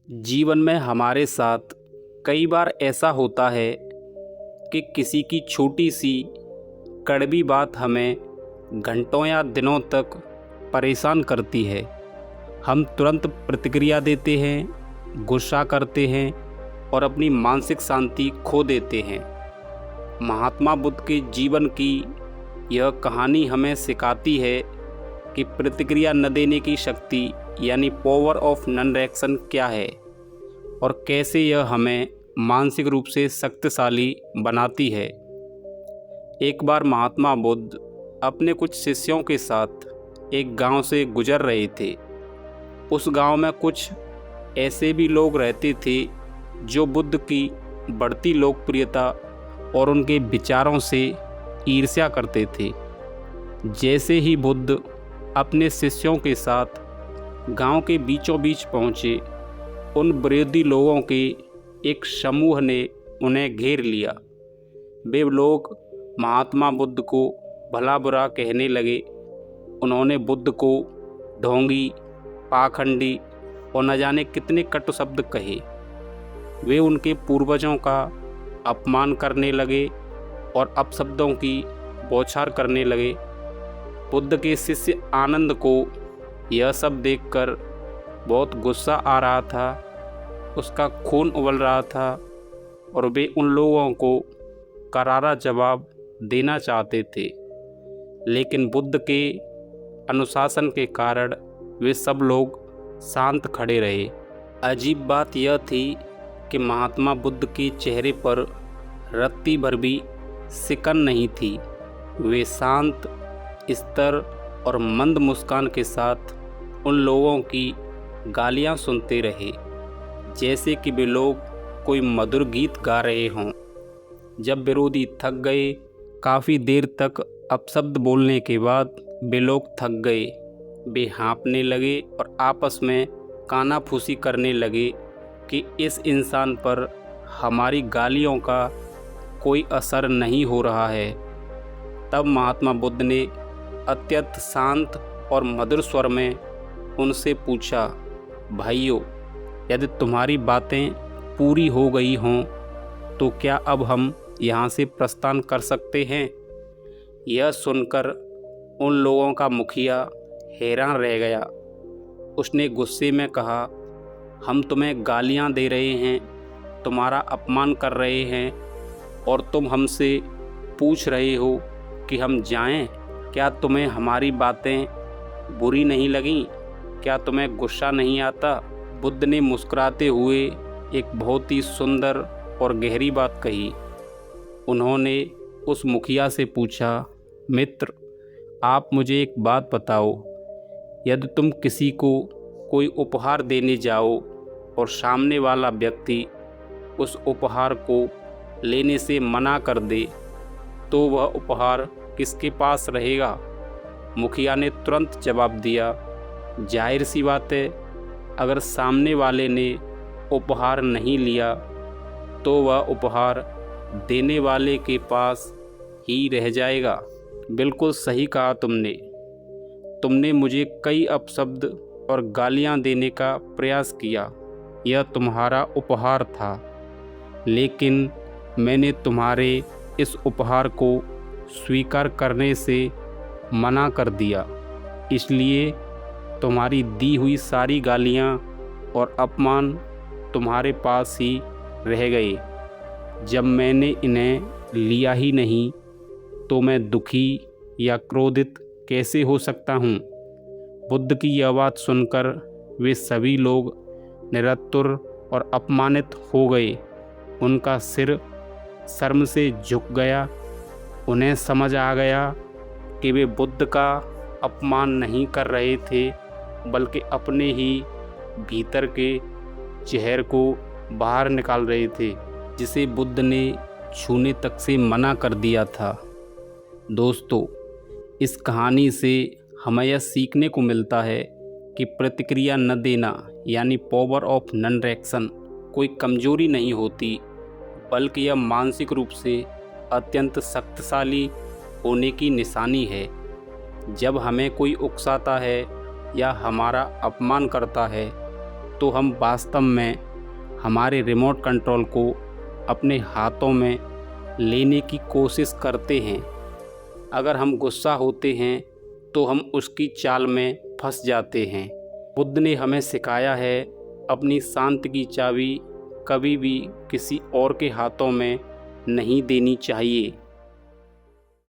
जीवन में हमारे साथ कई बार ऐसा होता है कि किसी की छोटी सी कड़वी बात हमें घंटों या दिनों तक परेशान करती है। हम तुरंत प्रतिक्रिया देते हैं, गुस्सा करते हैं और अपनी मानसिक शांति खो देते हैं। महात्मा बुद्ध के जीवन की यह कहानी हमें सिखाती है कि प्रतिक्रिया न देने की शक्ति यानी पावर ऑफ नॉन रिएक्शन क्या है और कैसे यह हमें मानसिक रूप से शक्तिशाली बनाती है। एक बार महात्मा बुद्ध अपने कुछ शिष्यों के साथ एक गांव से गुजर रहे थे। उस गांव में कुछ ऐसे भी लोग रहते थे जो बुद्ध की बढ़ती लोकप्रियता और उनके विचारों से ईर्ष्या करते थे। जैसे ही बुद्ध अपने शिष्यों के साथ गांव के बीचों बीच पहुँचे, उन विरोधी लोगों के एक समूह ने उन्हें घेर लिया। वे लोग महात्मा बुद्ध को भला बुरा कहने लगे। उन्होंने बुद्ध को ढोंगी, पाखंडी और न जाने कितने कटु शब्द कहे। वे उनके पूर्वजों का अपमान करने लगे और अपशब्दों की बौछार करने लगे। बुद्ध के शिष्य आनंद को यह सब देखकर बहुत गुस्सा आ रहा था। उसका खून उबल रहा था और वे उन लोगों को करारा जवाब देना चाहते थे, लेकिन बुद्ध के अनुशासन के कारण वे सब लोग शांत खड़े रहे। अजीब बात यह थी कि महात्मा बुद्ध के चेहरे पर रत्ती भर भी सिकन नहीं थी। वे शांत, स्थिर और मंद मुस्कान के साथ उन लोगों की गालियां सुनते रहे, जैसे कि वे लोग कोई मधुर गीत गा रहे हों। जब विरोधी थक गए, काफ़ी देर तक अपशब्द बोलने के बाद वे लोग थक गए। वे हाँफने लगे और आपस में कानाफूसी करने लगे कि इस इंसान पर हमारी गालियों का कोई असर नहीं हो रहा है। तब महात्मा बुद्ध ने अत्यंत शांत और मधुर स्वर में उनसे पूछा, भाइयों, यदि तुम्हारी बातें पूरी हो गई हों तो क्या अब हम यहाँ से प्रस्थान कर सकते हैं? यह सुनकर उन लोगों का मुखिया हैरान रह गया। उसने गुस्से में कहा, हम तुम्हें गालियाँ दे रहे हैं, तुम्हारा अपमान कर रहे हैं और तुम हमसे पूछ रहे हो कि हम जाएं? क्या तुम्हें हमारी बातें बुरी नहीं लगीं? क्या तुम्हें गुस्सा नहीं आता? बुद्ध ने मुस्कुराते हुए एक बहुत ही सुंदर और गहरी बात कही। उन्होंने उस मुखिया से पूछा, मित्र, आप मुझे एक बात बताओ, यदि तुम किसी को कोई उपहार देने जाओ और सामने वाला व्यक्ति उस उपहार को लेने से मना कर दे, तो वह उपहार किसके पास रहेगा? मुखिया ने तुरंत जवाब दिया, जाहिर सी बात है, अगर सामने वाले ने उपहार नहीं लिया तो वह उपहार देने वाले के पास ही रह जाएगा। बिल्कुल सही कहा तुमने मुझे कई अपशब्द और गालियां देने का प्रयास किया। यह तुम्हारा उपहार था, लेकिन मैंने तुम्हारे इस उपहार को स्वीकार करने से मना कर दिया। इसलिए तुम्हारी दी हुई सारी गालियाँ और अपमान तुम्हारे पास ही रह गए। जब मैंने इन्हें लिया ही नहीं तो मैं दुखी या क्रोधित कैसे हो सकता हूँ? बुद्ध की यह बात सुनकर वे सभी लोग निरत्तर और अपमानित हो गए। उनका सिर शर्म से झुक गया। उन्हें समझ आ गया कि वे बुद्ध का अपमान नहीं कर रहे थे, बल्कि अपने ही भीतर के जहर को बाहर निकाल रहे थे, जिसे बुद्ध ने छूने तक से मना कर दिया था। दोस्तों, इस कहानी से हमें यह सीखने को मिलता है कि प्रतिक्रिया न देना यानी पावर ऑफ नॉन रिएक्शन कोई कमजोरी नहीं होती, बल्कि यह मानसिक रूप से अत्यंत शक्तिशाली होने की निशानी है। जब हमें कोई उकसाता है या हमारा अपमान करता है तो हम वास्तव में हमारे रिमोट कंट्रोल को अपने हाथों में लेने की कोशिश करते हैं। अगर हम गुस्सा होते हैं तो हम उसकी चाल में फंस जाते हैं। बुद्ध ने हमें सिखाया है, अपनी शांति की चाबी कभी भी किसी और के हाथों में नहीं देनी चाहिए।